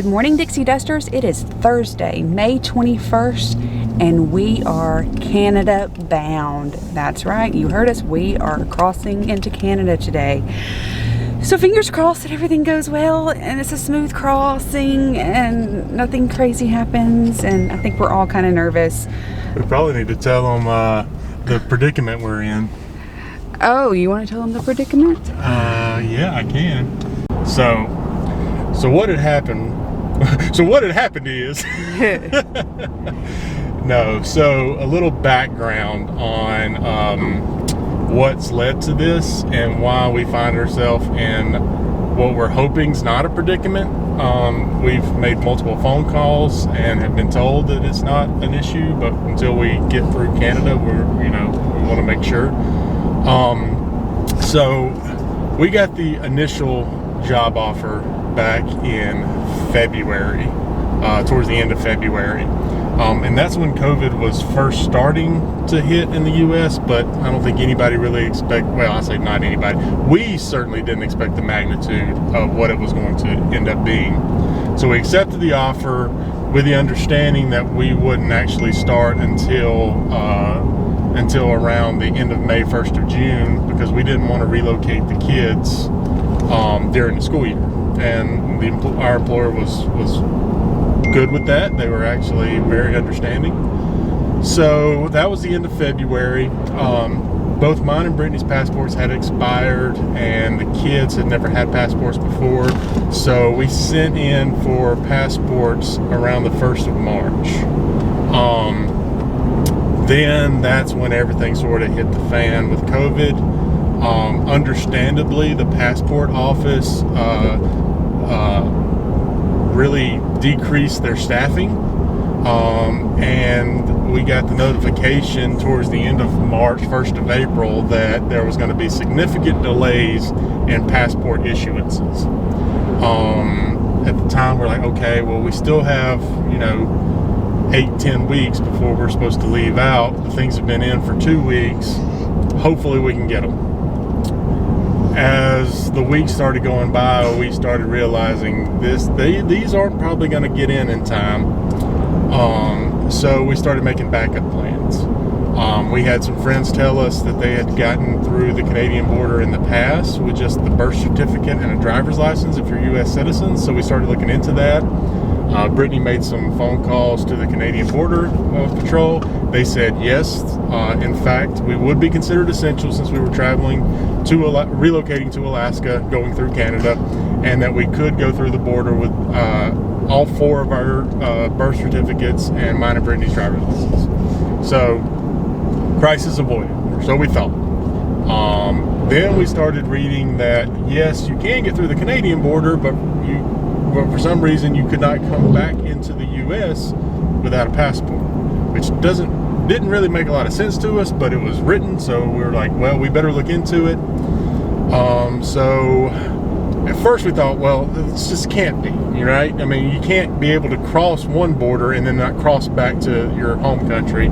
Good morning, Dixie Dusters. It is Thursday, May 21st, and we are Canada bound. That's right, you heard us. We are crossing into Canada today. So fingers crossed that everything goes well and it's a smooth crossing and nothing crazy happens, and I think we're all kind of nervous. We probably need to tell them the predicament we're in. Oh, you want to tell them the predicament? Yeah, I can. So what had happened? So what had happened is no. So a little background on what's led to this and why we find ourselves in what we're hoping is not a predicament. We've made multiple phone calls and have been told that it's not an issue, but until we get through Canada, we want to make sure. So we got the initial job offer back in February, towards the end of February. And that's when COVID was first starting to hit in the U.S., but I don't think anybody really I say not anybody. We certainly didn't expect the magnitude of what it was going to end up being. So we accepted the offer with the understanding that we wouldn't actually start until around the end of May, 1st of June, because we didn't want to relocate the kids during the school year. And our employer was good with that. They were actually very understanding. So that was the end of February. Both mine and Brittany's passports had expired, and the kids had never had passports before. So we sent in for passports around the 1st of March. Then that's when everything sort of hit the fan with COVID. Understandably, the passport office really decreased their staffing, and we got the notification towards the end of March, 1st of April, that there was going to be significant delays in passport issuances. At the time, we're like, okay, well, we still have 8-10 weeks before we're supposed to leave out. The things have been in for 2 weeks. Hopefully we can get them. As the weeks started going by, we started realizing these aren't probably going to get in time. So we started making backup plans. We had some friends tell us that they had gotten through the Canadian border in the past with just the birth certificate and a driver's license if you're U.S. citizens. So we started looking into that. Brittany made some phone calls to the Canadian Border Patrol. They said yes. In fact, we would be considered essential since we were relocating to Alaska, going through Canada, and that we could go through the border with all 4 of our birth certificates and mine and Brittany's driver's license. So, crisis avoided, or so we thought. Then we started reading that yes, you can get through the Canadian border, but for some reason you could not come back into the U.S. without a passport, which didn't really make a lot of sense to us, but it was written, so we were like, well, we better look into it. So at first we thought, well, this just can't be, right? I mean, you can't be able to cross one border and then not cross back to your home country.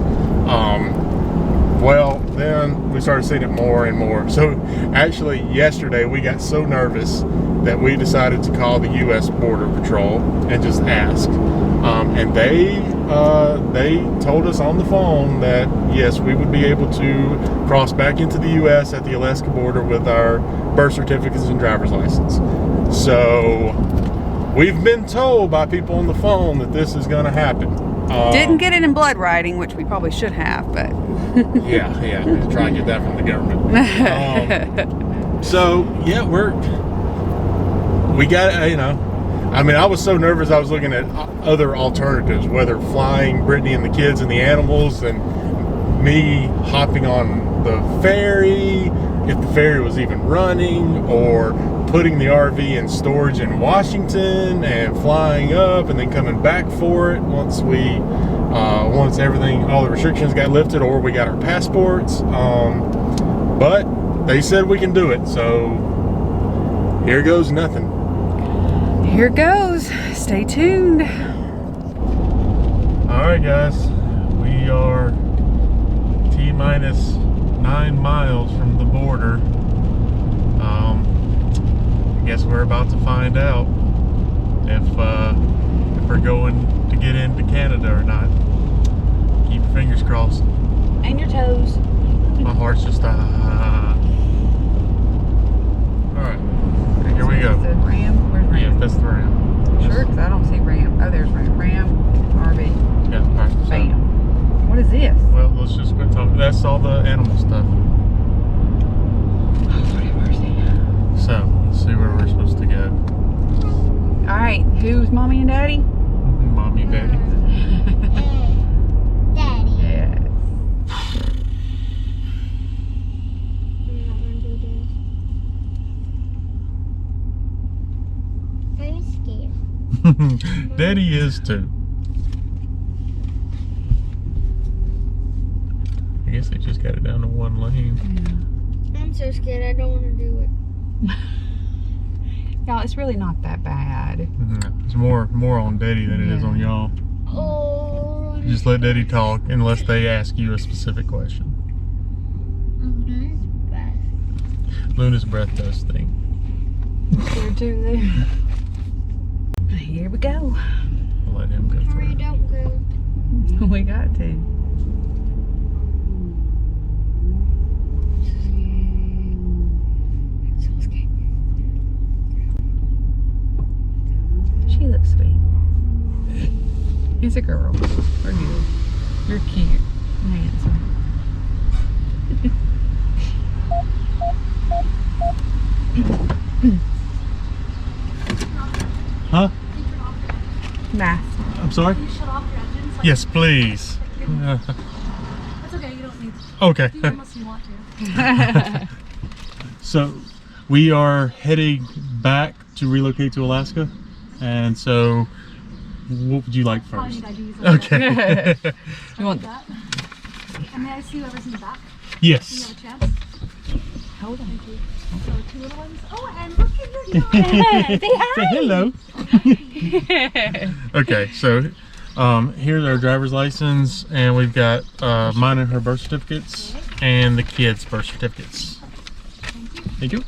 Well, then we started seeing it more and more. So actually yesterday we got so nervous that we decided to call the U.S. Border Patrol and just ask. And they told us on the phone that yes, we would be able to cross back into the U.S. at the Alaska border with our birth certificates and driver's license. So we've been told by people on the phone that this is going to happen. Didn't get it in blood writing, which we probably should have, but yeah, try and get that from the government. So yeah, we got I mean, I was so nervous. I was looking at other alternatives, whether flying Brittany and the kids and the animals, and me hopping on the ferry, if the ferry was even running, or putting the RV in storage in Washington and flying up and then coming back for it once everything, all the restrictions got lifted, or we got our passports. But they said we can do it, so here goes nothing. Here goes. Stay tuned. All right, guys, we are T-minus 9 miles from the border. I guess we're about to find out if we're going to get into Canada or not. Keep your fingers crossed. And your toes. My heart's just Alright, here we go. The Ram? Where's Ram? Yeah, that's the Ram. Sure, because I don't see Ram. Oh, there's Ram. Ram, RV. Yeah, alright. So, Bam. What is this? well, let's just quit talking. That's all the animal stuff. Oh, Lord have mercy. So, let's see where we're supposed to go. Alright, who's mommy and daddy? Mommy and daddy. Daddy. Yes. I'm scared. Daddy is too. I guess they just got it down to one lane. I'm so scared. I don't want to do it. Y'all, it's really not that bad. It's more on Daddy than it is on y'all. Oh. Just let Daddy talk unless they ask you a specific question. Luna's breath does stink. Here too, there. Here we go. I'll let him go Hurry, through. don't go. We got to. So scared. She looks sweet. He's a girl. We're good. You're cute and handsome. Huh? Math. I'm sorry? Can you shut off your engine? Yes, please. That's okay, you don't need to. Okay. Do it unless you want to. So we are heading back to relocate to Alaska, and so what would you like Probably first? need IDs. Okay. You want that? And may I see whoever's in the back? Do you Yes. have a chance? hold on. Thank you. So 2 little ones. Oh, and look at your Say hello. Okay, so here's our driver's license, and we've got mine and her birth certificates, and the kids' birth certificates. Thank you.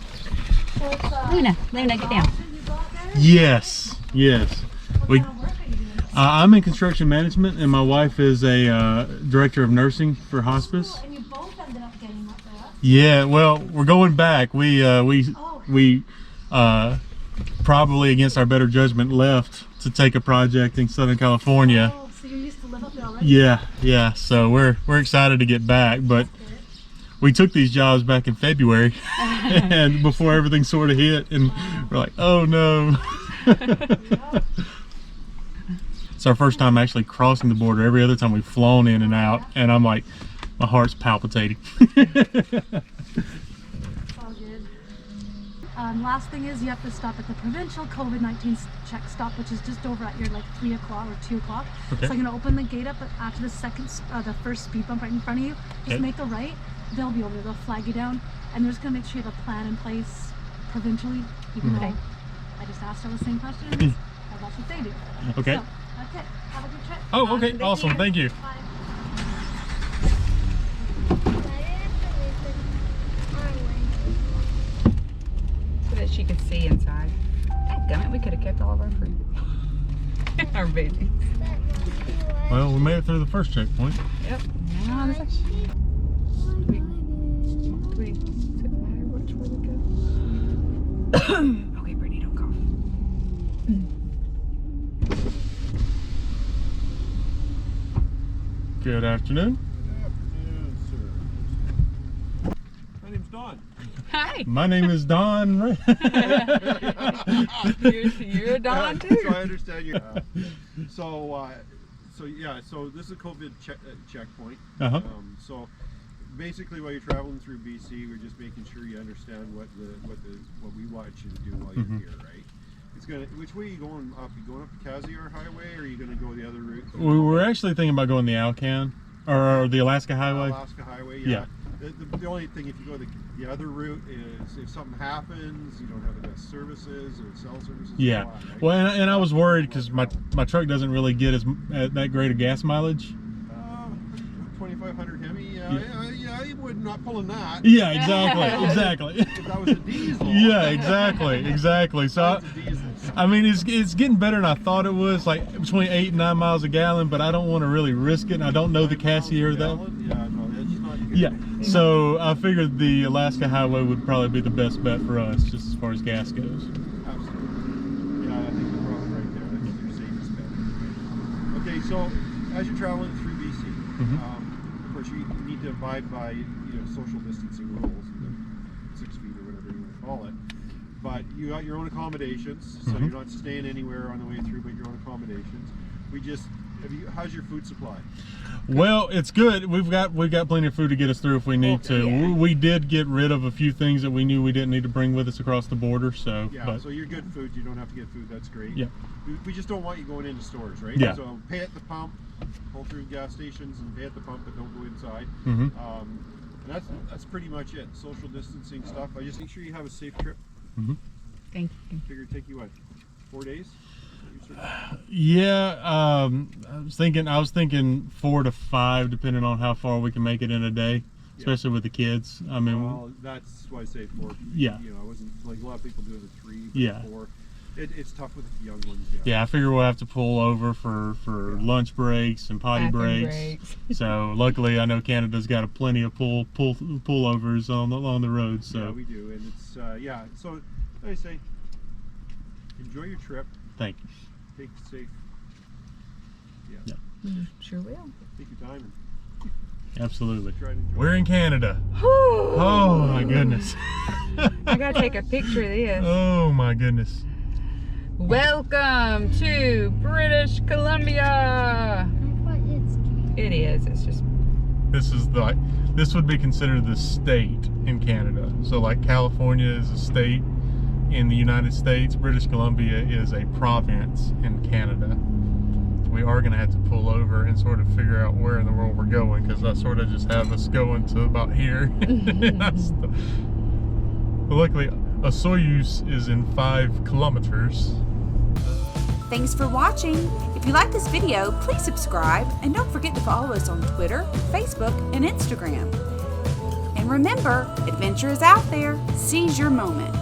So it's, Luna, get down. you got there? Yes, yes. We. What kind of work are you doing? I'm in construction management, and my wife is a director of nursing for hospice. And you both ended up getting up there. Yeah, well, we're going back. We probably against our better judgment left to take a project in Southern California. Oh, so you used to live up there already? Yeah. So we're excited to get back, but we took these jobs back in February, and before everything sort of hit, and we're like, oh no. It's our first time actually crossing the border. Every other time we've flown in and out, and I'm like, my heart's palpitating. All good. Last thing is you have to stop at the provincial COVID-19 check stop, which is just over at your like 3 o'clock or 2 o'clock. Okay. So I'm gonna open the gate up, but after the the first speed bump right in front of you, just Okay. make a right. They'll be over there. They'll flag you down, and they're just gonna make sure you have a plan in place provincially. Even though I just asked all the same questions, and that's what they do. Okay. So that's it. Have a good trip. Oh, okay, awesome, thank you. Bye. So that she could see inside. Dadgummit, we could have kept all of our fruit. Our veggies. Well, we made it through the first checkpoint. Yep. Now the second. Do we does it matter which way we go? Okay, Brittany, don't cough. Good afternoon. Afternoon, sir. My name's Don. Hi. My name is Don. You're a Don too. So I understand you. So this is a COVID checkpoint. Uh-huh. So basically, while you're traveling through BC, we're just making sure you understand what we want you to do while you're here, right? It's gonna. Which way are you going up? You going up the Cassiar Highway, or are you gonna go the other route? We were actually thinking about going the Alcan or the Alaska Highway. Alaska Highway. Yeah. The only thing, if you go the other route, is if something happens, you don't have the best services or cell services. Yeah. and all that, right? Well, and I was worried because my truck doesn't really get that great a gas mileage. 2500 Hemi. Yeah, you would not pulling that. Yeah, exactly. If that was a diesel. Yeah, exactly. So That's a diesel. I mean, it's getting better than I thought it was, like between 8 and 9 miles a gallon, but I don't want to really risk it, and I don't know the Cassier though. Yeah, no, that's not good. Yeah, so I figured the Alaska Highway would probably be the best bet for us, just as far as gas goes. Absolutely. Yeah, I think you're probably right there. That's your safest bet. Okay, so as you're traveling through BC, of course you need to abide by social distancing rules, the 6 feet or whatever you want to call it. But you got your own accommodations, so you're not staying anywhere on the way through, but your own accommodations. How's your food supply? Well, it's good. We've got plenty of food to get us through if we need to. Yeah. We did get rid of a few things that we knew we didn't need to bring with us across the border. So yeah, so you're good food. You don't have to get food. That's great. Yeah. We just don't want you going into stores, right? Yeah. So pay at the pump, pull through gas stations and pay at the pump, but don't go inside. Mhm. And that's pretty much it. Social distancing stuff. I just make sure you have a safe trip. Thank you. Figure it'd take you what, 4 days? yeah, I was thinking 4 to 5, depending on how far we can make it in a day, especially with the kids. I mean, well, that's why I say 4. Yeah. I wasn't like a lot of people do it at 3, but Yeah. 4. It's tough with the young ones. yeah, I figure we'll have to pull over for lunch breaks and potty Bathroom breaks. So luckily, I know Canada's got plenty of pullovers along the road. So yeah, we do, and it's So like I say, enjoy your trip. thank you. Take it safe. Yeah. Sure will. Take your time Absolutely. and try to enjoy. We're in Canada. Oh my goodness. I gotta take a picture of this. Oh my goodness. Welcome to British Columbia. I thought it's It is. It's just. This would be considered the state in Canada. So like California is a state in the United States, British Columbia is a province in Canada. We are going to have to pull over and sort of figure out where in the world we're going, because I sort of just have us going to about here. But luckily, a Soyuz is in 5 kilometers. Thanks for watching. If you like this video, please subscribe and don't forget to follow us on Twitter, Facebook, and Instagram. And remember, adventure is out there. Seize your moment.